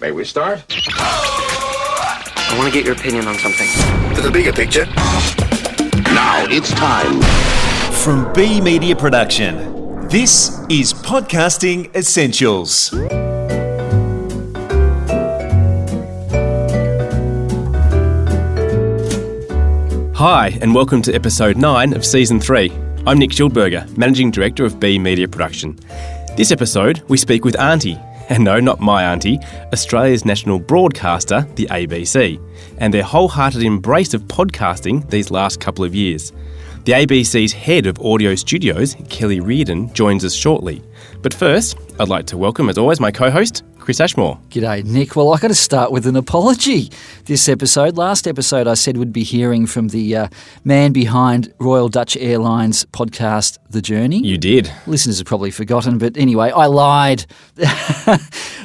May we start? I want to get your opinion on something. To the bigger picture. Now it's time. From B Media Production, this is Podcasting Essentials. Hi, and welcome to episode 9 of season 3. I'm Nick Schildberger, Managing Director of B Media Production. This episode, we speak with Auntie, and no, not my auntie, Australia's national broadcaster, the ABC, and their wholehearted embrace of podcasting these last couple of years. The ABC's head of audio studios, Kellie Riordan, joins us shortly. But first, I'd like to welcome, as always, my co-host, Chris Ashmore. G'day, Nick. Well, I've got to start with an apology this episode. Last episode, I said we'd be hearing from the man behind Royal Dutch Airlines podcast, The Journey. You did. Listeners have probably forgotten, but anyway, I lied.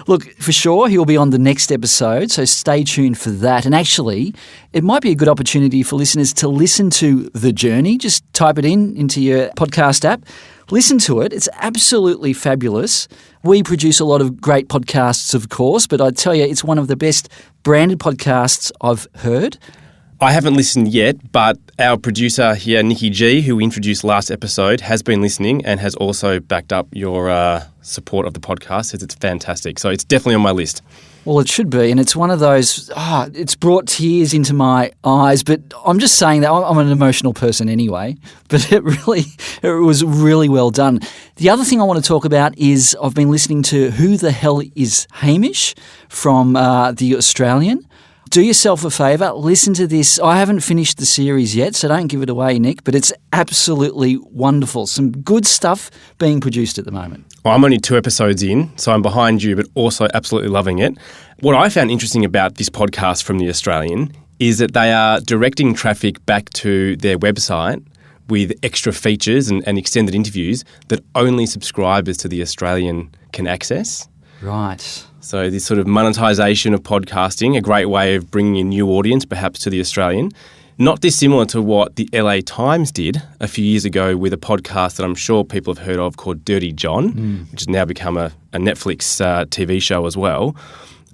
Look, for sure, he'll be on the next episode, so stay tuned for that. And actually, it might be a good opportunity for listeners to listen to The Journey. Just type it into your podcast app. Listen to it. It's absolutely fabulous. We produce a lot of great podcasts, of course, but I tell you, it's one of the best branded podcasts I've heard. I haven't listened yet, but our producer here, Nikki G, who we introduced last episode, has been listening and has also backed up your support of the podcast, says it's fantastic. So it's definitely on my list. Well, it should be, and it's one of those, it's brought tears into my eyes, but I'm just saying that I'm an emotional person anyway, but it was really well done. The other thing I want to talk about is I've been listening to Who the Hell is Hamish from The Australian. Do yourself a favour, listen to this. I haven't finished the series yet, so don't give it away, Nick, but it's absolutely wonderful. Some good stuff being produced at the moment. Well, I'm only 2 episodes in, so I'm behind you, but also absolutely loving it. What I found interesting about this podcast from The Australian is that they are directing traffic back to their website with extra features and extended interviews that only subscribers to The Australian can access. Right. So this sort of monetisation of podcasting, a great way of bringing a new audience perhaps to The Australian. Not dissimilar to what the LA Times did a few years ago with a podcast that I'm sure people have heard of called Dirty John, which has now become a Netflix TV show as well.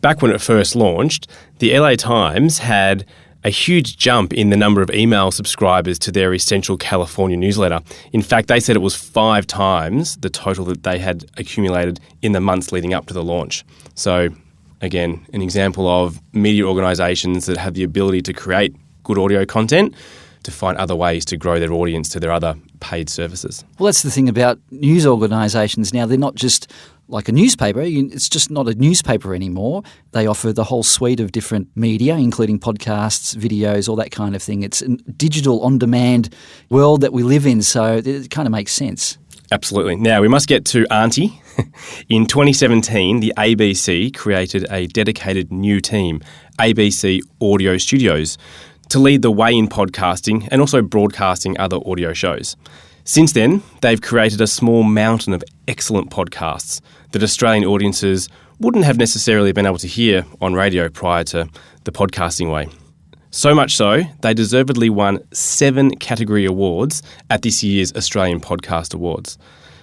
Back when it first launched, the LA Times had a huge jump in the number of email subscribers to their Essential California newsletter. In fact, they said it was 5 times the total that they had accumulated in the months leading up to the launch. So, again, an example of media organisations that have the ability to create good audio content to find other ways to grow their audience to their other paid services. Well, that's the thing about news organisations now. They're not just like a newspaper. It's just not a newspaper anymore. They offer the whole suite of different media, including podcasts, videos, all that kind of thing. It's a digital, on-demand world that we live in, so it kind of makes sense. Absolutely. Now, we must get to Auntie. In 2017, the ABC created a dedicated new team, ABC Audio Studios, to lead the way in podcasting and also broadcasting other audio shows. Since then, they've created a small mountain of excellent podcasts that Australian audiences wouldn't have necessarily been able to hear on radio prior to the podcasting way. So much so, they deservedly won 7 category awards at this year's Australian Podcast Awards.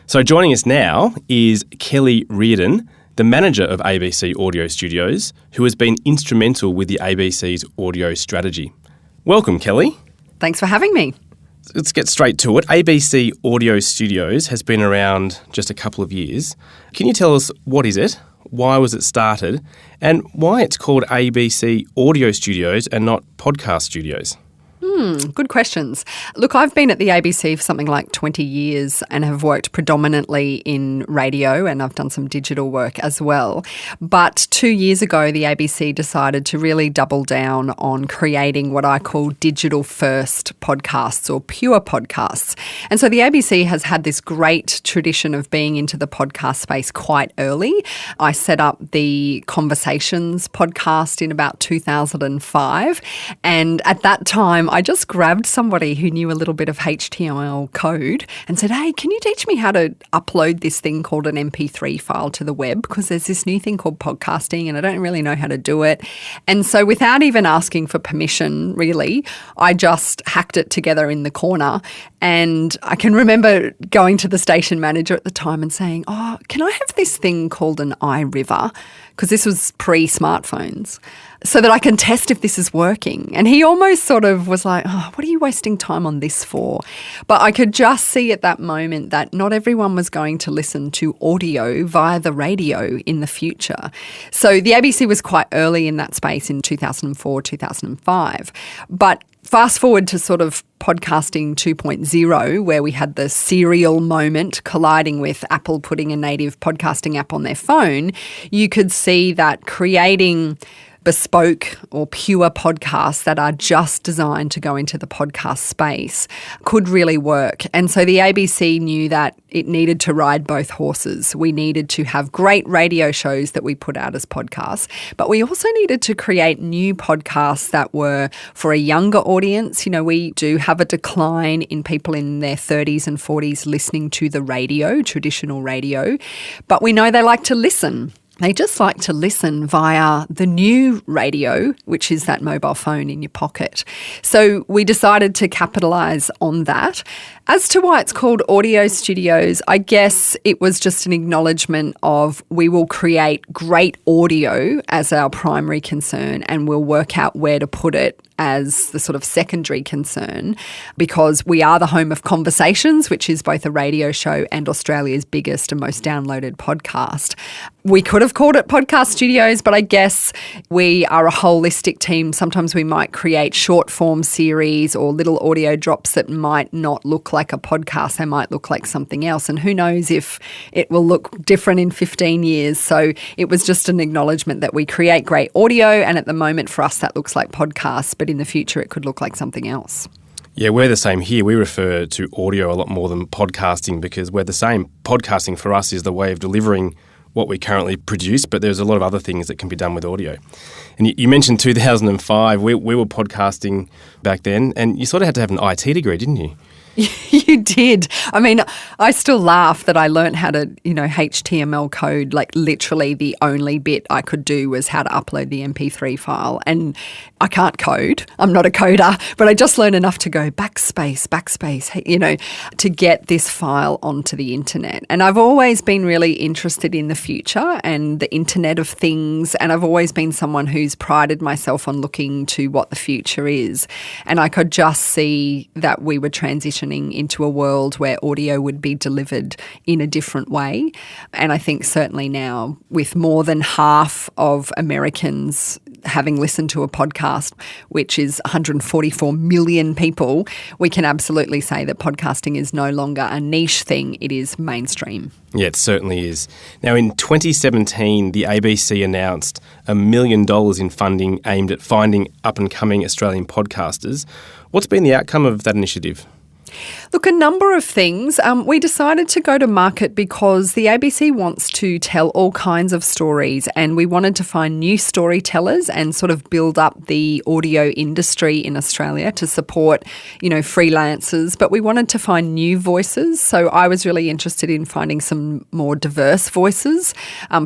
So joining us now is Kellie Riordan, the manager of ABC Audio Studios, who has been instrumental with the ABC's audio strategy. Welcome, Kellie. Thanks for having me. Let's get straight to it. ABC Audio Studios has been around just a couple of years. Can you tell us what is it, why was it started, and why it's called ABC Audio Studios and not Podcast Studios? Good questions. Look, I've been at the ABC for something like 20 years and have worked predominantly in radio, and I've done some digital work as well. But 2 years ago, the ABC decided to really double down on creating what I call digital-first podcasts or pure podcasts. And so the ABC has had this great tradition of being into the podcast space quite early. I set up the Conversations podcast in about 2005, and at that time, I just grabbed somebody who knew a little bit of HTML code and said, hey, can you teach me how to upload this thing called an MP3 file to the web? Because there's this new thing called podcasting and I don't really know how to do it. And so without even asking for permission, really, I just hacked it together in the corner. And I can remember going to the station manager at the time and saying, oh, can I have this thing called an iRiver? because this was pre-smartphones, so that I can test if this is working. And he almost sort of was like, oh, what are you wasting time on this for? But I could just see at that moment that not everyone was going to listen to audio via the radio in the future. So the ABC was quite early in that space in 2004, 2005. But fast forward to sort of podcasting 2.0, where we had the serial moment colliding with Apple putting a native podcasting app on their phone, you could see that creating bespoke or pure podcasts that are just designed to go into the podcast space could really work. And so the ABC knew that it needed to ride both horses. We needed to have great radio shows that we put out as podcasts, but we also needed to create new podcasts that were for a younger audience. You know, we do have a decline in people in their 30s and 40s listening to the radio, traditional radio, but we know they like to listen. They just like to listen via the new radio, which is that mobile phone in your pocket. So we decided to capitalise on that. As to why it's called Audio Studios, I guess it was just an acknowledgement of we will create great audio as our primary concern and we'll work out where to put it as the sort of secondary concern, because we are the home of Conversations, which is both a radio show and Australia's biggest and most downloaded podcast. We could have called it Podcast Studios, but I guess we are a holistic team. Sometimes we might create short form series or little audio drops that might not look like a podcast. They might look like something else. And who knows if it will look different in 15 years. So it was just an acknowledgement that we create great audio. And at the moment for us, that looks like podcasts, but in the future it could look like something else. Yeah, we're the same here. We refer to audio a lot more than podcasting because we're the same. Podcasting for us is the way of delivering what we currently produce, but there's a lot of other things that can be done with audio. And you mentioned 2005. We were podcasting back then, and you sort of had to have an IT degree, didn't you? You did. I mean, I still laugh that I learned how to, HTML code. Like literally the only bit I could do was how to upload the MP3 file. And I can't code. I'm not a coder, but I just learned enough to go backspace, to get this file onto the internet. And I've always been really interested in the future and the Internet of Things. And I've always been someone who's prided myself on looking to what the future is. And I could just see that we were transitioning into a world where audio would be delivered in a different way. And I think certainly now, with more than half of Americans having listened to a podcast, which is 144 million people, we can absolutely say that podcasting is no longer a niche thing, it is mainstream. Yeah, it certainly is. Now, in 2017, the ABC announced $1 million in funding aimed at finding up-and-coming Australian podcasters. What's been the outcome of that initiative? Look, a number of things. We decided to go to market because the ABC wants to tell all kinds of stories, and we wanted to find new storytellers and sort of build up the audio industry in Australia to support, freelancers. But we wanted to find new voices. So I was really interested in finding some more diverse voices,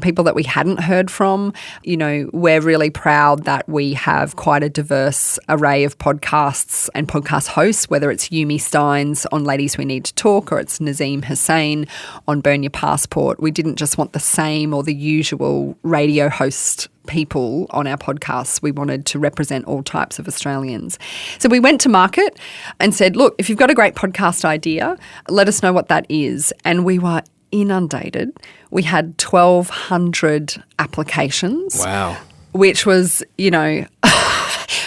people that we hadn't heard from. We're really proud that we have quite a diverse array of podcasts and podcast hosts, whether it's Yumi Stein on Ladies We Need to Talk or it's Nazim Hussain on Burn Your Passport. We didn't just want the same or the usual radio host people on our podcasts. We wanted to represent all types of Australians. So we went to market and said, look, if you've got a great podcast idea, let us know what that is. And we were inundated. We had 1,200 applications. Wow. Which was,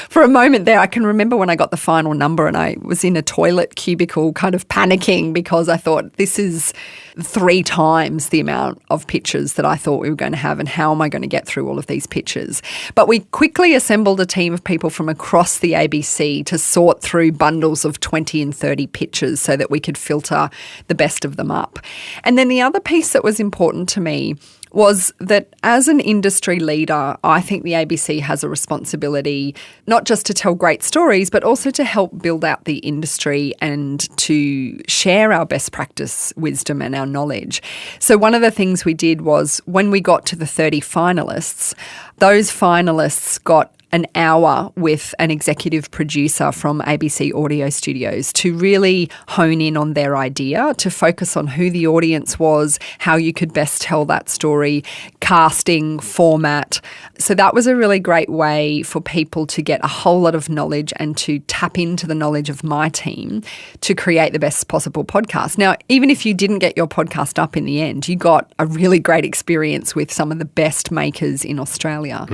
for a moment there, I can remember when I got the final number and I was in a toilet cubicle kind of panicking because I thought this is 3 times the amount of pitches that I thought we were going to have, and how am I going to get through all of these pitches? But we quickly assembled a team of people from across the ABC to sort through bundles of 20 and 30 pitches so that we could filter the best of them up. And then the other piece that was important to me was that as an industry leader, I think the ABC has a responsibility not just to tell great stories, but also to help build out the industry and to share our best practice wisdom and our knowledge. So one of the things we did was when we got to the 30 finalists, those finalists got an hour with an executive producer from ABC Audio Studios to really hone in on their idea, to focus on who the audience was, how you could best tell that story, casting, format. So that was a really great way for people to get a whole lot of knowledge and to tap into the knowledge of my team to create the best possible podcast. Now, even if you didn't get your podcast up in the end, you got a really great experience with some of the best makers in Australia.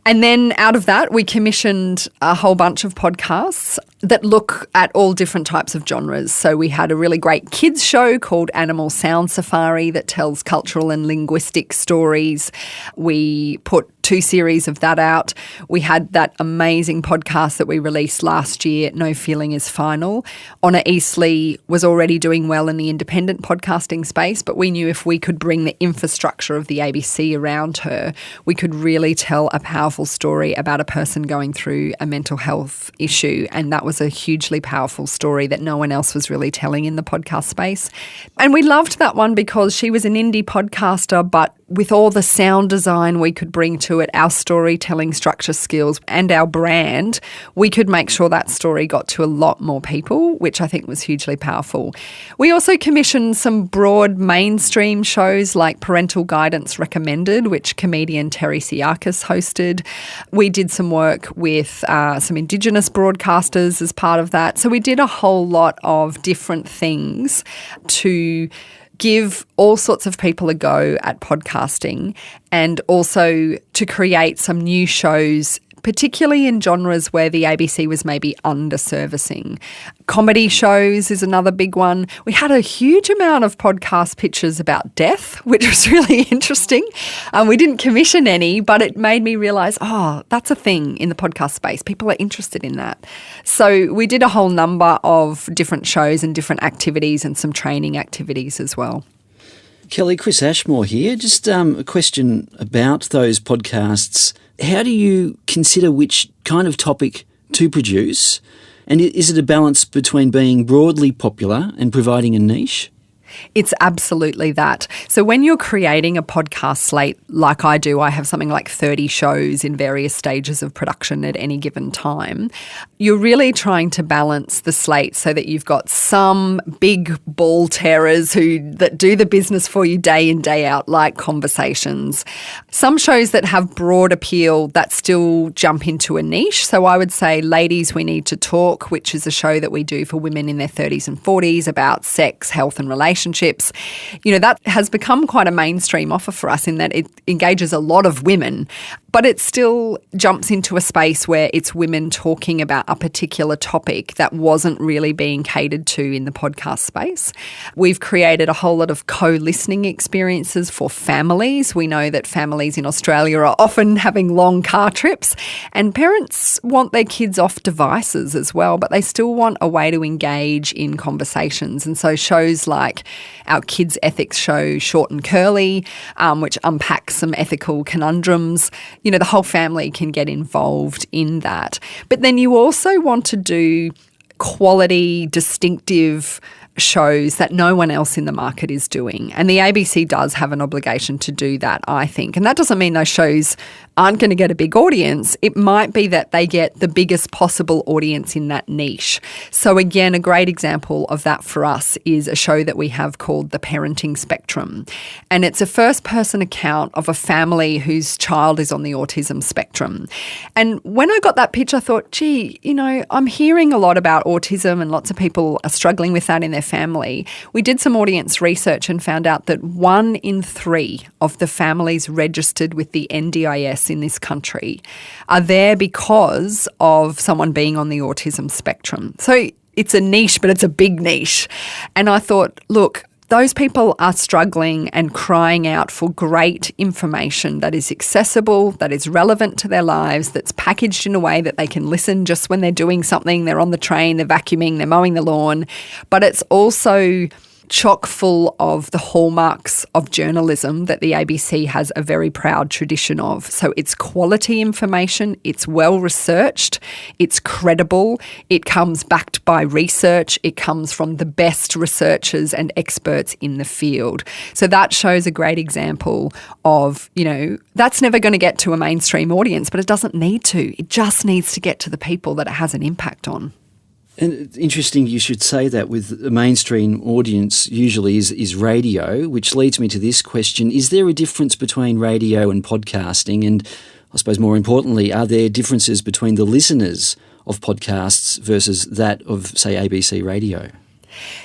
And then out of that, we commissioned a whole bunch of podcasts that look at all different types of genres. So we had a really great kids show called Animal Sound Safari that tells cultural and linguistic stories. We put 2 series of that out. We had that amazing podcast that we released last year, No Feeling is Final. Honor Eastleigh was already doing well in the independent podcasting space, but we knew if we could bring the infrastructure of the ABC around her, we could really tell a powerful story about a person going through a mental health issue. And that was a hugely powerful story that no one else was really telling in the podcast space. And we loved that one because she was an indie podcaster, but with all the sound design we could bring to it, our storytelling structure skills and our brand, we could make sure that story got to a lot more people, which I think was hugely powerful. We also commissioned some broad mainstream shows like Parental Guidance Recommended, which comedian Terry Siakis hosted. We did some work with some Indigenous broadcasters as part of that. So we did a whole lot of different things to give all sorts of people a go at podcasting and also to create some new shows, particularly in genres where the ABC was maybe under-servicing. Comedy shows is another big one. We had a huge amount of podcast pitches about death, which was really interesting. We didn't commission any, but it made me realise, that's a thing in the podcast space. People are interested in that. So we did a whole number of different shows and different activities and some training activities as well. Kellie, Chris Ashmore here. Just a question about those podcasts. How do you consider which kind of topic to produce? And is it a balance between being broadly popular and providing a niche? It's absolutely that. So when you're creating a podcast slate like I do, I have something like 30 shows in various stages of production at any given time. You're really trying to balance the slate so that you've got some big ball terrors that do the business for you day in, day out, like Conversations. Some shows that have broad appeal that still jump into a niche. So I would say Ladies We Need to Talk, which is a show that we do for women in their 30s and 40s about sex, health and relationships. That has become quite a mainstream offer for us in that it engages a lot of women, but it still jumps into a space where it's women talking about a particular topic that wasn't really being catered to in the podcast space. We've created a whole lot of co-listening experiences for families. We know that families in Australia are often having long car trips and parents want their kids off devices as well, but they still want a way to engage in conversations. And so shows like our kids ethics show, Short and Curly, which unpacks some ethical conundrums. The whole family can get involved in that. But then you also want to do quality, distinctive shows that no one else in the market is doing. And the ABC does have an obligation to do that, I think. And that doesn't mean those shows aren't going to get a big audience. It might be that they get the biggest possible audience in that niche. So again, a great example of that for us is a show that we have called The Parenting Spectrum. And it's a first-person account of a family whose child is on the autism spectrum. And when I got that pitch, I thought, I'm hearing a lot about autism and lots of people are struggling with that in their family. We did some audience research and found out that 1 in 3 of the families registered with the NDIS in this country are there because of someone being on the autism spectrum. So it's a niche, but it's a big niche. And I thought, look, those people are struggling and crying out for great information that is accessible, that is relevant to their lives, that's packaged in a way that they can listen just when they're doing something, they're on the train, they're vacuuming, they're mowing the lawn. But it's also chock full of the hallmarks of journalism that the ABC has a very proud tradition of. So it's quality information, it's well researched, it's credible, it comes backed by research, it comes from the best researchers and experts in the field. So that shows a great example of, that's never going to get to a mainstream audience, but it doesn't need to. It just needs to get to the people that it has an impact on. And it's interesting you should say that. With the mainstream audience usually is radio, which leads me to this question. Is there a difference between radio and podcasting? And I suppose more importantly, are there differences between the listeners of podcasts versus that of, say, ABC radio?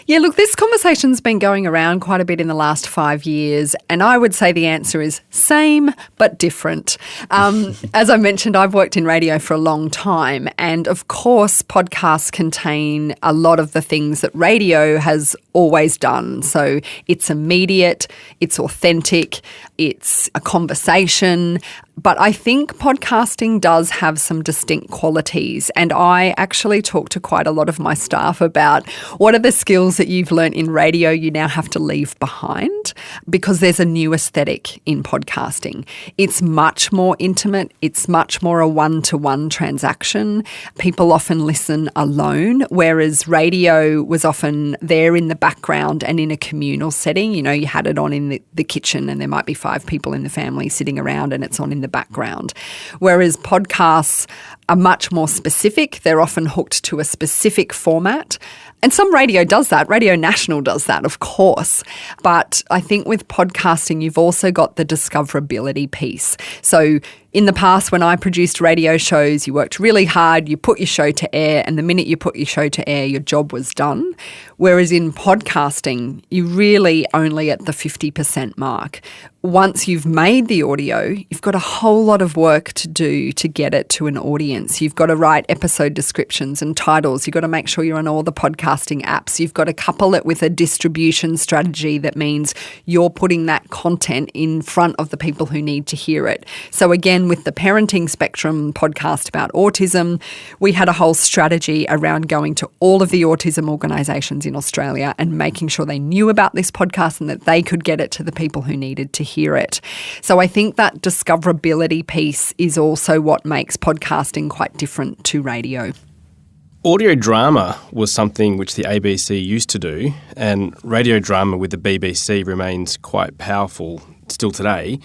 Yeah, look, this conversation's been going around quite a bit in the last 5 years, and I would say the answer is same but different. As I mentioned, I've worked in radio for a long time, and of course podcasts contain a lot of the things that radio has always done. So it's immediate, it's authentic, it's a conversation. But I think podcasting does have some distinct qualities, and I actually talk to quite a lot of my staff about what are the skills that you've learnt in radio you now have to leave behind, because there's a new aesthetic in podcasting. It's much more intimate. It's much more a one-to-one transaction. People often listen alone, whereas radio was often there in the background and in a communal setting. You had it on in the kitchen and there might be 5 people in the family sitting around and it's on in the background. Whereas podcasts are much more specific. They're often hooked to a specific format. And some radio does that. Radio National does that, of course. But I think with podcasting, you've also got the discoverability piece. So in the past, when I produced radio shows, you worked really hard, you put your show to air, and the minute you put your show to air, your job was done. Whereas in podcasting, you're really only at the 50% mark. Once you've made the audio, you've got a whole lot of work to do to get it to an audience. You've got to write episode descriptions and titles. You've got to make sure you're on all the podcasting apps. You've got to couple it with a distribution strategy that means you're putting that content in front of the people who need to hear it. So again, with the Parenting Spectrum podcast about autism, we had a whole strategy around going to all of the autism organisations in Australia and making sure they knew about this podcast and that they could get it to the people who needed to hear it. So I think that discoverability piece is also what makes podcasting quite different to radio. Audio drama was something which the ABC used to do, and radio drama with the BBC remains quite powerful still today,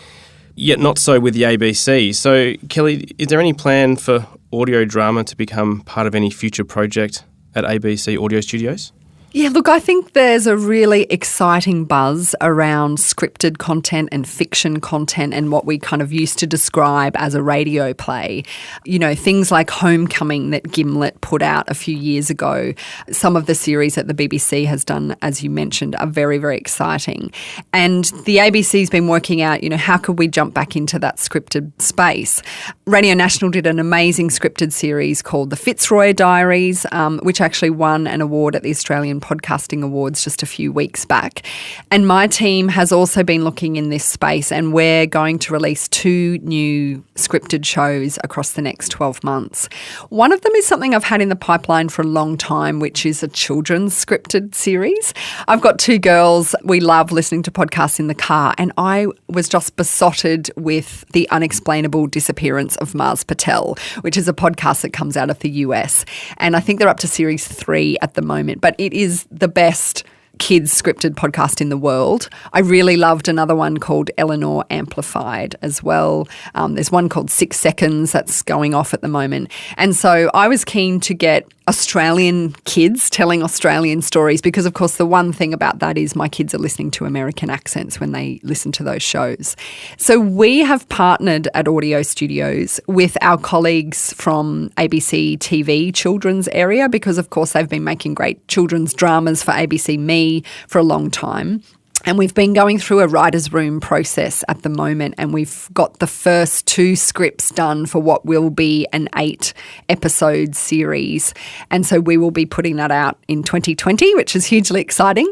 yet not so with the ABC. So, Kellie, is there any plan for audio drama to become part of any future project at ABC Audio Studios? Yeah, look, I think there's a really exciting buzz around scripted content and fiction content and what we kind of used to describe as a radio play. Things like Homecoming that Gimlet put out a few years ago. Some of the series that the BBC has done, as you mentioned, are very, very exciting. And the ABC's been working out, how could we jump back into that scripted space? Radio National did an amazing scripted series called The Fitzroy Diaries, which actually won an award at the Australian Podcasting Awards just a few weeks back. And my team has also been looking in this space, and we're going to release 2 new scripted shows across the next 12 months. One of them is something I've had in the pipeline for a long time, which is a children's scripted series. I've got 2 girls. We love listening to podcasts in the car, and I was just besotted with the unexplainable disappearance of Mars Patel, which is a podcast that comes out of the US. And I think they're up to series 3 at the moment, but it is the best kids scripted podcast in the world. I really loved another one called Eleanor Amplified as well. There's one called 6 Seconds that's going off at the moment. And so I was keen to get Australian kids telling Australian stories because, of course, the one thing about that is my kids are listening to American accents when they listen to those shows. So we have partnered at Audio Studios with our colleagues from ABC TV children's area because, of course, they've been making great children's dramas for ABC Me for a long time. And we've been going through a writer's room process at the moment, and we've got the first 2 scripts done for what will be an 8-episode series. And so we will be putting that out in 2020, which is hugely exciting.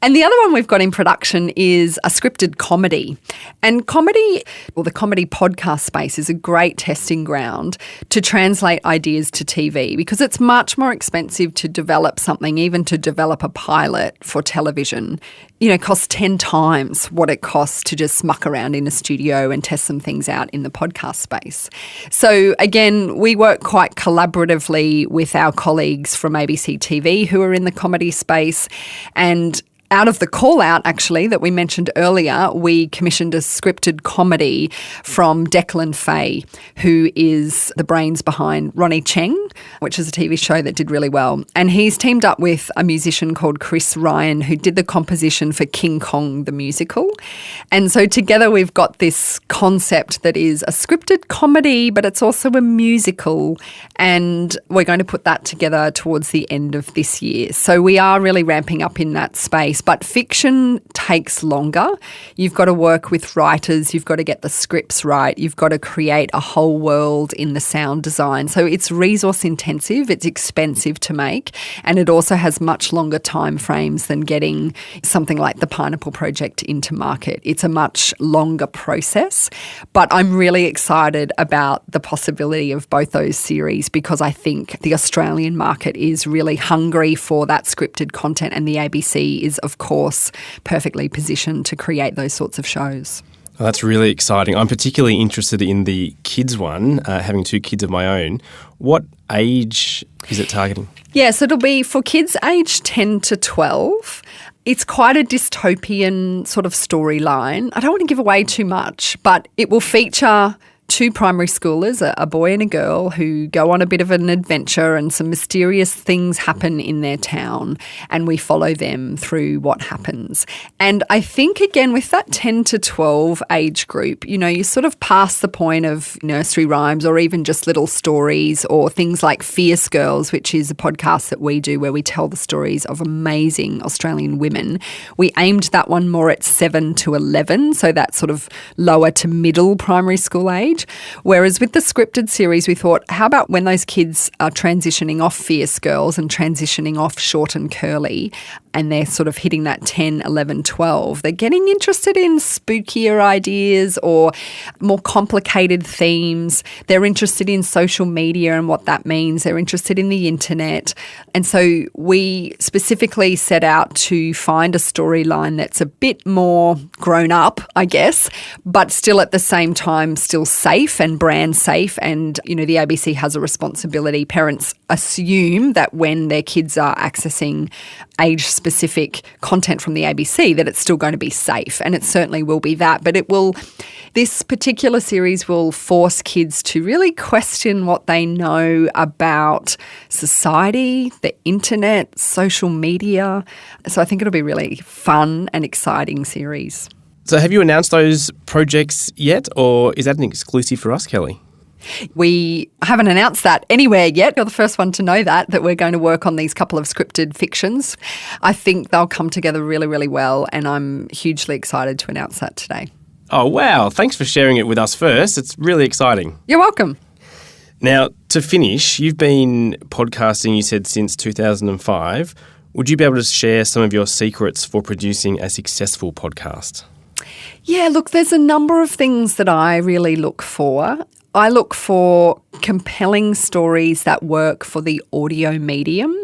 And the other one we've got in production is a scripted comedy. And comedy, or the comedy podcast space, is a great testing ground to translate ideas to TV because it's much more expensive to develop something, even to develop a pilot for television. It costs 10 times what it costs to just muck around in a studio and test some things out in the podcast space. So again, we work quite collaboratively with our colleagues from ABC TV who are in the comedy space, and out of the call-out, actually, that we mentioned earlier, we commissioned a scripted comedy from Declan Fay, who is the brains behind Ronnie Cheng, which is a TV show that did really well. And he's teamed up with a musician called Chris Ryan, who did the composition for King Kong the musical. And so together we've got this concept that is a scripted comedy, but it's also a musical. And we're going to put that together towards the end of this year. So we are really ramping up in that space. But fiction takes longer. You've got to work with writers. You've got to get the scripts right. You've got to create a whole world in the sound design. So it's resource intensive. It's expensive to make. And it also has much longer time frames than getting something like the Pineapple Project into market. It's a much longer process. But I'm really excited about the possibility of both those series because I think the Australian market is really hungry for that scripted content, and the ABC is, of course, perfectly positioned to create those sorts of shows. Well, that's really exciting. I'm particularly interested in the kids one, having 2 kids of my own. What age is it targeting? Yes, it'll be for kids aged 10 to 12. It's quite a dystopian sort of storyline. I don't want to give away too much, but it will feature 2 primary schoolers, a boy and a girl, who go on a bit of an adventure and some mysterious things happen in their town, and we follow them through what happens. And I think, again, with that 10 to 12 age group, you sort of past the point of nursery rhymes or even just little stories or things like Fierce Girls, which is a podcast that we do where we tell the stories of amazing Australian women. We aimed that one more at 7 to 11, so that sort of lower to middle primary school age. Whereas with the scripted series, we thought, how about when those kids are transitioning off Fierce Girls and transitioning off Short and Curly, and they're sort of hitting that 10, 11, 12, they're getting interested in spookier ideas or more complicated themes. They're interested in social media and what that means. They're interested in the internet. And so we specifically set out to find a storyline that's a bit more grown up, I guess, but still at the same time still safe and brand safe. And, the ABC has a responsibility. Parents assume that when their kids are accessing age-specific content from the ABC that it's still going to be safe, and it certainly will be that. But this particular series will force kids to really question what they know about society, the internet, social media. So I think it'll be really fun and exciting series. So have you announced those projects yet, or is that an exclusive for us, Kellie? We haven't announced that anywhere yet. You're the first one to know that we're going to work on these couple of scripted fictions. I think they'll come together really, really well, and I'm hugely excited to announce that today. Oh, wow. Thanks for sharing it with us first. It's really exciting. You're welcome. Now, to finish, you've been podcasting, you said, since 2005. Would you be able to share some of your secrets for producing a successful podcast? Yeah, look, there's a number of things that I really look for. I look for compelling stories that work for the audio medium.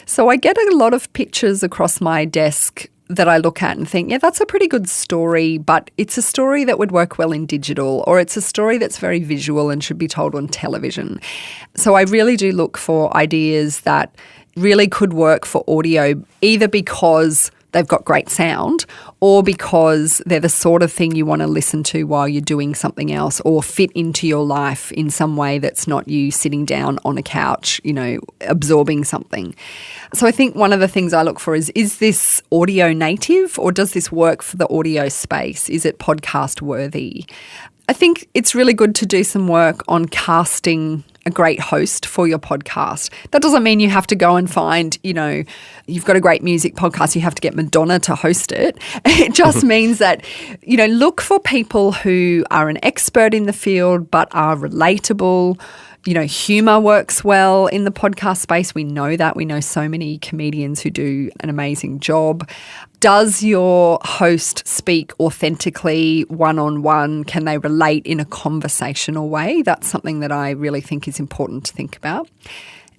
So I get a lot of pictures across my desk that I look at and think, yeah, that's a pretty good story, but it's a story that would work well in digital, or it's a story that's very visual and should be told on television. So I really do look for ideas that really could work for audio, either because they've got great sound or because they're the sort of thing you want to listen to while you're doing something else or fit into your life in some way that's not you sitting down on a couch, absorbing something. So I think one of the things I look for is this audio native, or does this work for the audio space? Is it podcast worthy? I think it's really good to do some work on casting a great host for your podcast. That doesn't mean you have to go and find, you've got a great music podcast, you have to get Madonna to host it. It just means that, look for people who are an expert in the field but are relatable. Humour works well in the podcast space. We know that. We know so many comedians who do an amazing job. Does your host speak authentically, one-on-one? Can they relate in a conversational way? That's something that I really think is important to think about.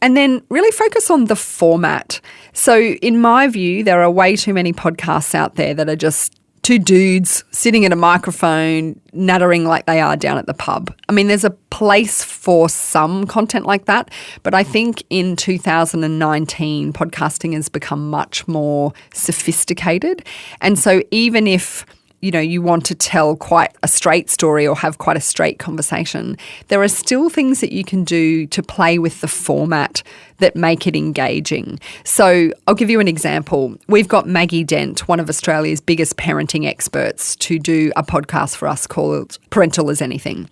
And then really focus on the format. So in my view, there are way too many podcasts out there that are just two dudes sitting at a microphone, nattering like they are down at the pub. I mean, there's a place for some content like that, but I think in 2019, podcasting has become much more sophisticated. And so even if you want to tell quite a straight story or have quite a straight conversation, there are still things that you can do to play with the format that make it engaging. So I'll give you an example. We've got Maggie Dent, one of Australia's biggest parenting experts, to do a podcast for us called Parental as Anything.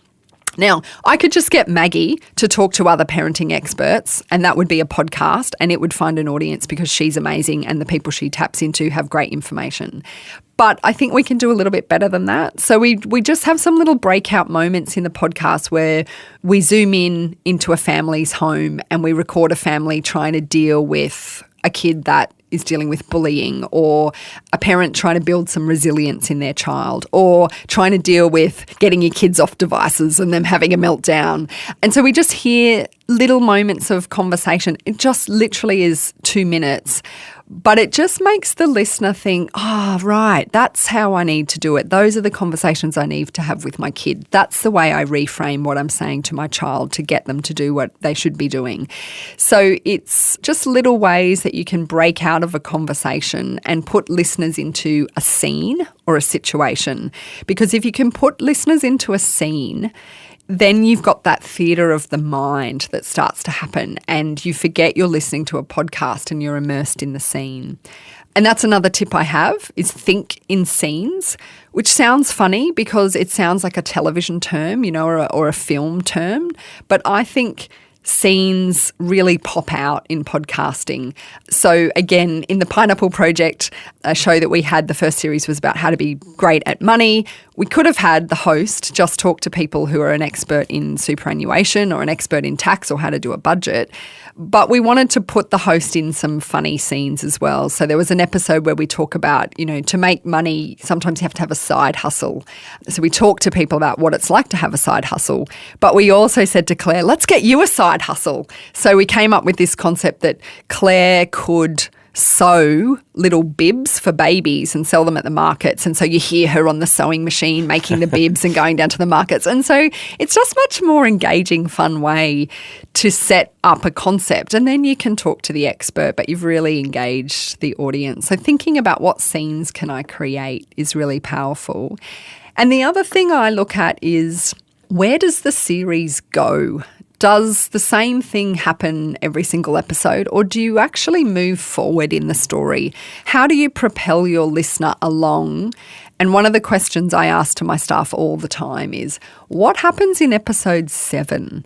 Now, I could just get Maggie to talk to other parenting experts and that would be a podcast and it would find an audience because she's amazing and the people she taps into have great information. But I think we can do a little bit better than that. So we just have some little breakout moments in the podcast where we zoom in into a family's home and we record a family trying to deal with a kid that is dealing with bullying, or a parent trying to build some resilience in their child, or trying to deal with getting your kids off devices and them having a meltdown. And so we just hear little moments of conversation. It just literally is 2 minutes, but it just makes the listener think, right, that's how I need to do it. Those are the conversations I need to have with my kid. That's the way I reframe what I'm saying to my child to get them to do what they should be doing. So it's just little ways that you can break out of a conversation and put listeners into a scene or a situation. Because if you can put listeners into a scene, then you've got that theatre of the mind that starts to happen and you forget you're listening to a podcast and you're immersed in the scene. And that's another tip I have is think in scenes, which sounds funny because it sounds like a television term, or a film term. But I think scenes really pop out in podcasting. So again, in the Pineapple Project, a show that we had, the first series was about how to be great at money. We could have had the host just talk to people who are an expert in superannuation or an expert in tax or how to do a budget. But we wanted to put the host in some funny scenes as well. So there was an episode where we talk about, to make money, sometimes you have to have a side hustle. So we talked to people about what it's like to have a side hustle. But we also said to Claire, let's get you a side hustle. So we came up with this concept that Claire could sew little bibs for babies and sell them at the markets. And so you hear her on the sewing machine making the bibs and going down to the markets. And so it's just much more engaging, fun way to set up a concept. And then you can talk to the expert, but you've really engaged the audience. So thinking about what scenes can I create is really powerful. And the other thing I look at is, where does the series go? Does the same thing happen every single episode, or do you actually move forward in the story? How do you propel your listener along? And one of the questions I ask to my staff all the time is, what happens in episode 7?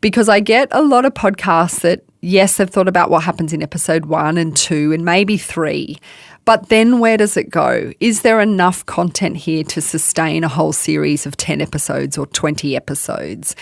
Because I get a lot of podcasts that, yes, they've thought about what happens in episode 1 and 2 and maybe 3, but then where does it go? Is there enough content here to sustain a whole series of 10 episodes or 20 episodes?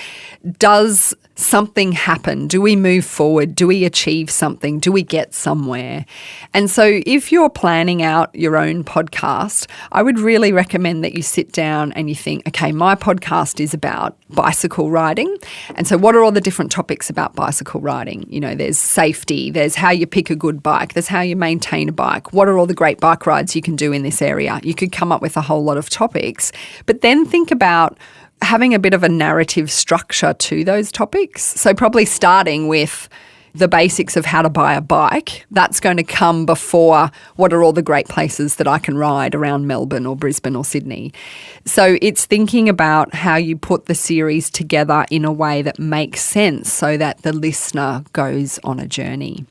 Does something happen? Do we move forward? Do we achieve something? Do we get somewhere? And so if you're planning out your own podcast, I would really recommend that you sit down and you think, okay, my podcast is about bicycle riding. And so what are all the different topics about bicycle riding? There's safety, there's how you pick a good bike, there's how you maintain a bike. What are all the great bike rides you can do in this area? You could come up with a whole lot of topics, but then think about having a bit of a narrative structure to those topics. So probably starting with the basics of how to buy a bike. That's going to come before what are all the great places that I can ride around Melbourne or Brisbane or Sydney. So it's thinking about how you put the series together in a way that makes sense so that the listener goes on a journey.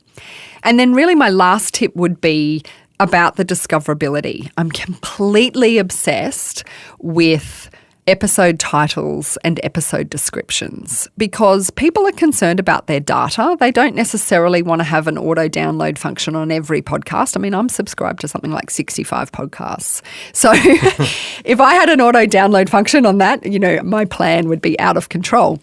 And then really my last tip would be about the discoverability. I'm completely obsessed with episode titles and episode descriptions because people are concerned about their data. They don't necessarily want to have an auto-download function on every podcast. I mean, I'm subscribed to something like 65 podcasts. So if I had an auto-download function on that, my plan would be out of control.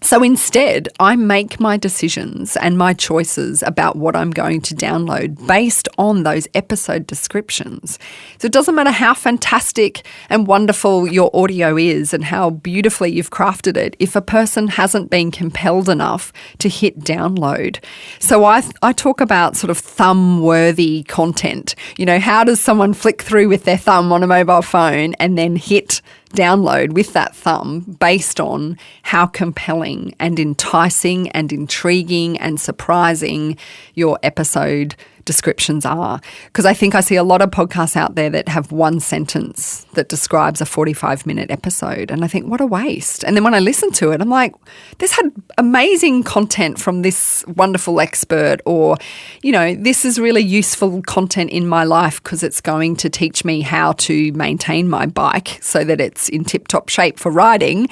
So instead, I make my decisions and my choices about what I'm going to download based on those episode descriptions. So it doesn't matter how fantastic and wonderful your audio is and how beautifully you've crafted it if a person hasn't been compelled enough to hit download. So I talk about sort of thumb-worthy content. You know, how does someone flick through with their thumb on a mobile phone and then hit download with that thumb based on how compelling and enticing and intriguing and surprising your episode descriptions are. Because I think I see a lot of podcasts out there that have one sentence that describes a 45-minute episode. And I think, what a waste. And then when I listen to it, I'm like, this had amazing content from this wonderful expert, or, you know, this is really useful content in my life because it's going to teach me how to maintain my bike so that it's in tip-top shape for riding.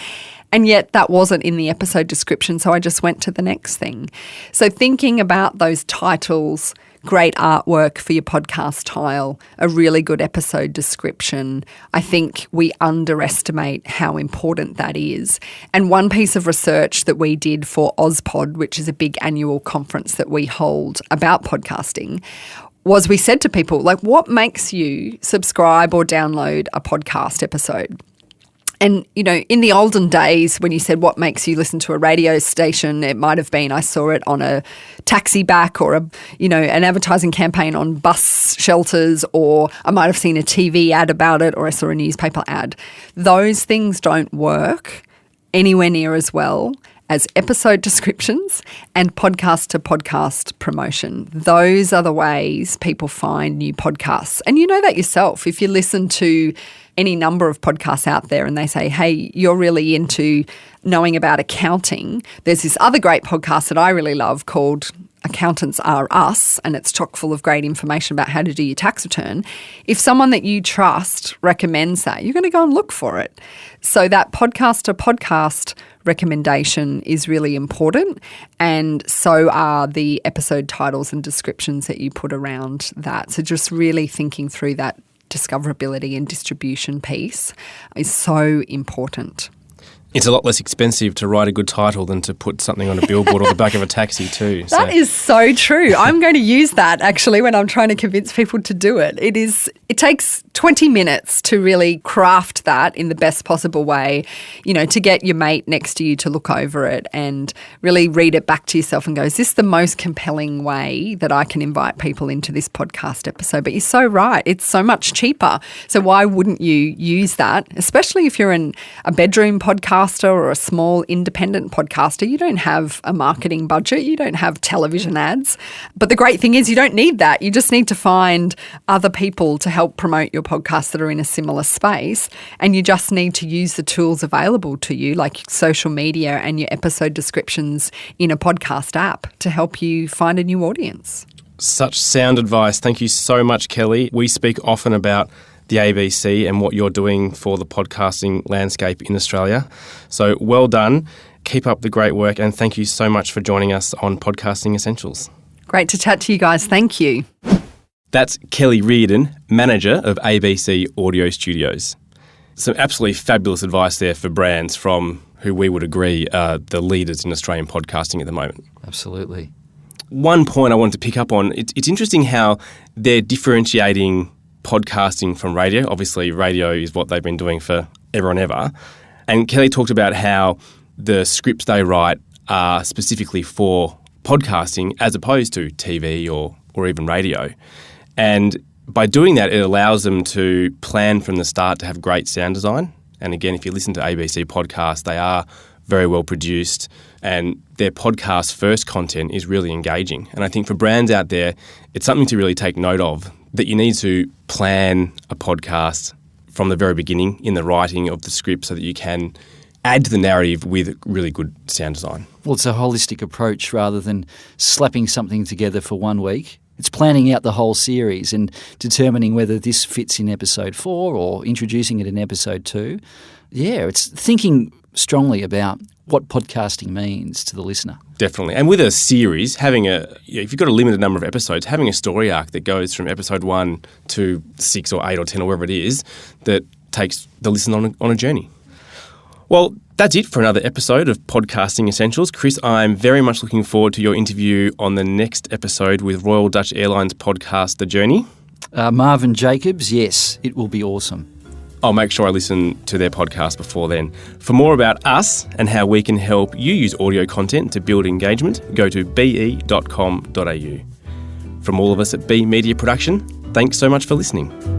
And yet that wasn't in the episode description, so I just went to the next thing. So thinking about those titles, great artwork for your podcast tile, a really good episode description, I think we underestimate how important that is. And one piece of research that we did for OzPod, which is a big annual conference that we hold about podcasting, was we said to people, like, what makes you subscribe or download a podcast episode? And, you know, in the olden days when you said what makes you listen to a radio station, it might have been I saw it on a taxi back or, an advertising campaign on bus shelters, or I might have seen a TV ad about it, or I saw a newspaper ad. Those things don't work anywhere near as well as episode descriptions and podcast-to-podcast promotion. Those are the ways people find new podcasts. And you know that yourself. If you listen to any number of podcasts out there and they say, hey, you're really into knowing about accounting, there's this other great podcast that I really love called Accountants Are Us, and it's chock full of great information about how to do your tax return. If someone that you trust recommends that, you're going to go and look for it. So that podcast-to-podcast recommendation is really important, and so are the episode titles and descriptions that you put around that. So just really thinking through that discoverability and distribution piece is so important. It's a lot less expensive to write a good title than to put something on a billboard or the back of a taxi too. That is so true. I'm going to use that actually when I'm trying to convince people to do it. It takes 20 minutes to really craft that in the best possible way, you know, to get your mate next to you to look over it and really read it back to yourself and go, is this the most compelling way that I can invite people into this podcast episode? But you're so right. It's so much cheaper. So why wouldn't you use that, especially if you're in a bedroom podcaster or a small independent podcaster? You don't have a marketing budget. You don't have television ads. But the great thing is you don't need that. You just need to find other people to help promote your podcast that are in a similar space. And you just need to use the tools available to you, like social media and your episode descriptions in a podcast app, to help you find a new audience. Such sound advice. Thank you so much, Kellie. We speak often about the ABC and what you're doing for the podcasting landscape in Australia. So well done. Keep up the great work, and thank you so much for joining us on Podcasting Essentials. Great to chat to you guys. Thank you. That's Kellie Riordan, manager of ABC Audio Studios. Some absolutely fabulous advice there for brands from who we would agree are the leaders in Australian podcasting at the moment. Absolutely. One point I wanted to pick up on, it's interesting how they're differentiating podcasting from radio. Obviously, radio is what they've been doing for ever and ever. And Kellie talked about how the scripts they write are specifically for podcasting as opposed to TV or even radio. And by doing that, it allows them to plan from the start to have great sound design. And again, if you listen to ABC podcasts, they are very well produced, and their podcast first content is really engaging. And I think for brands out there, it's something to really take note of, that you need to plan a podcast from the very beginning in the writing of the script so that you can add to the narrative with really good sound design. Well, it's a holistic approach rather than slapping something together for 1 week. It's planning out the whole series and determining whether this fits in episode 4 or introducing it in episode 2. Yeah, it's thinking strongly about what podcasting means to the listener. Definitely. And with a series, if you've got a limited number of episodes, having a story arc that goes from episode 1 to 6 or 8 or 10 or wherever it is, that takes the listener on a journey. Well, That's it for another episode of Podcasting Essentials. Chris, I'm very much looking forward to your interview on the next episode with Royal Dutch Airlines podcast, The Journey. Marvin Jacobs, yes, it will be awesome. I'll make sure I listen to their podcast before then. For more about us and how we can help you use audio content to build engagement, go to be.com.au. From all of us at B Media Production, thanks so much for listening.